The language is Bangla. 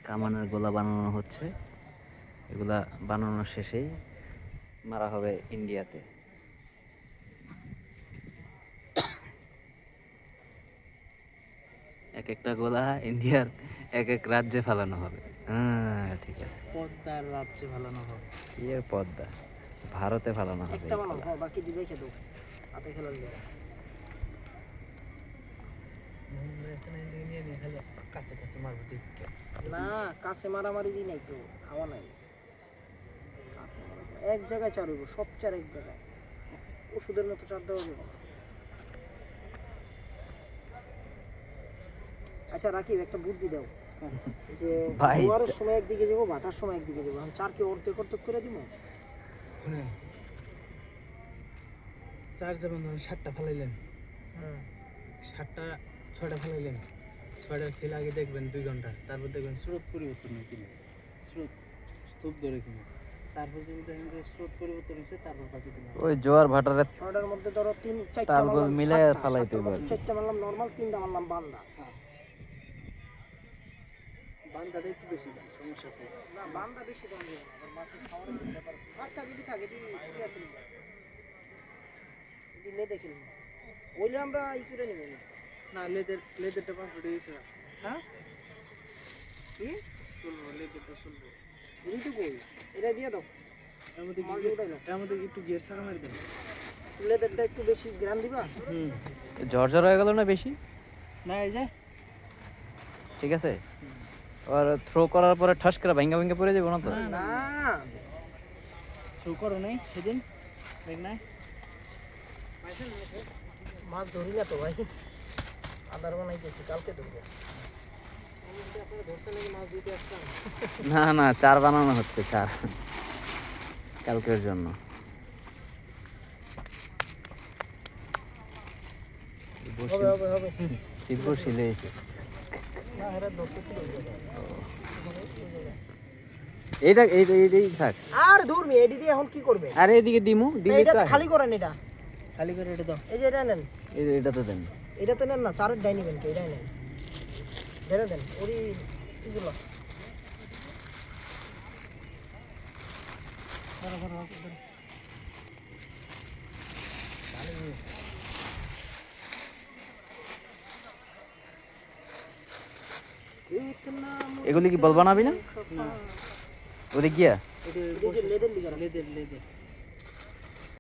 কামানের গোলা বানানো হচ্ছে, এগুলা বানানোর শেষেই মারা হবে ইন্ডিয়াতে। এক একটা গোলা ইন্ডিয়ার এক এক রাজ্যে ফেলানো হবে। হ্যাঁ ঠিক আছে, পদ্মার রাজ্যে ফেলানো হবে। কি এর পদ্মা, ভারতে ফেলানো হবে একটা বানাও, বাকি দিবে খেতো হাতে খেলার জন্য। কাছে কাছে মারবো দেখতে না, কাছে মারামারি দিই নাই তো, খাওয়া নাই। এক জায়গায় চার হইব, সব চার এক জায়গায়, ওষুধের মতো চার দেওয়া যাবে। আচ্ছা রাকিব, একটা বুদ্ধি দাও যে জোয়ারের সময় একদিকে যাবো, ভাটার সময় একদিকে যাবো, আমি চারকে অর্ধেক অর্ধেক করে দিব। চার যেমন 7টা ফেলাইলেন, 7টা 6টা ফেলাইলেন, 6টার খেলে আগে দেখবেন 2 ঘন্টা, তারপর দেখবেন স্রোত পরিবর্তন হয় কিনা, স্রোত স্তূপ ধরে কিনা, তারপর যদি দেখেন যে স্রোত পরিবর্তন হয়েছে, তারপর বাকি দিন ওই জোয়ার ভাটারে 6টার মধ্যে ধরো 3-4টা তালগোল মিলে ফালাইতে হবে। 4টা মারলাম নরমাল, 3টা মারলাম বান্দা। বান্দাটা একটু বেশি দাম, সমস্যা আছে না, বান্দা বেশি দাম হবে না, বাকি খাওয়ার ব্যাপার। একটা যদি থাকে দি কি আছে দিলে দেখিল ওইলে আমরা ই করে নেব না, লেদেরটা পাঁচ ফুটে গেছে। হ্যাঁ কি চলবো, লেদেরটা চলবো, বুঝি তো কই এটা দিয়ে দাও, এর মধ্যে একটু গিয়ার ছাড়া মারি দেন, লেদেরটা একটু বেশি গ্রাম দিবা। ঝরঝর হয়ে গেল না বেশি? না এই যে ঠিক আছে, আর থ্রো করার পরে ঠাস করে ভাঙ্গা ভাঙ্গা পড়ে যাবো না তো? না থ্রো করো নাই সেদিন, দেখ না মাছ ধরি না তো ভাই, আদার বানাইতেছি, কালকে ধরবো। না না, চার বানানো হচ্ছে, চার কালকের জন্য। তীব্র শিলেছে এইটা, এই থাক। আর দূর মি এডি দিয়ে এখন কি করবে? আরে এদিকে দিমু, দিলে এটা তো খালি করেন, এটা খালি করে এটা দাও, এই যে এটা নেন, এটা তো দেন, এটা তো নেন না, চারের ডাই নেবেন, কে এটাই নেন, ধরে দেন ওরি এগুলো ধরো ধরো ধরো। এগুলি কি বল বানাবি না ওদিক গিয়া? লেদের লিগা, লেদের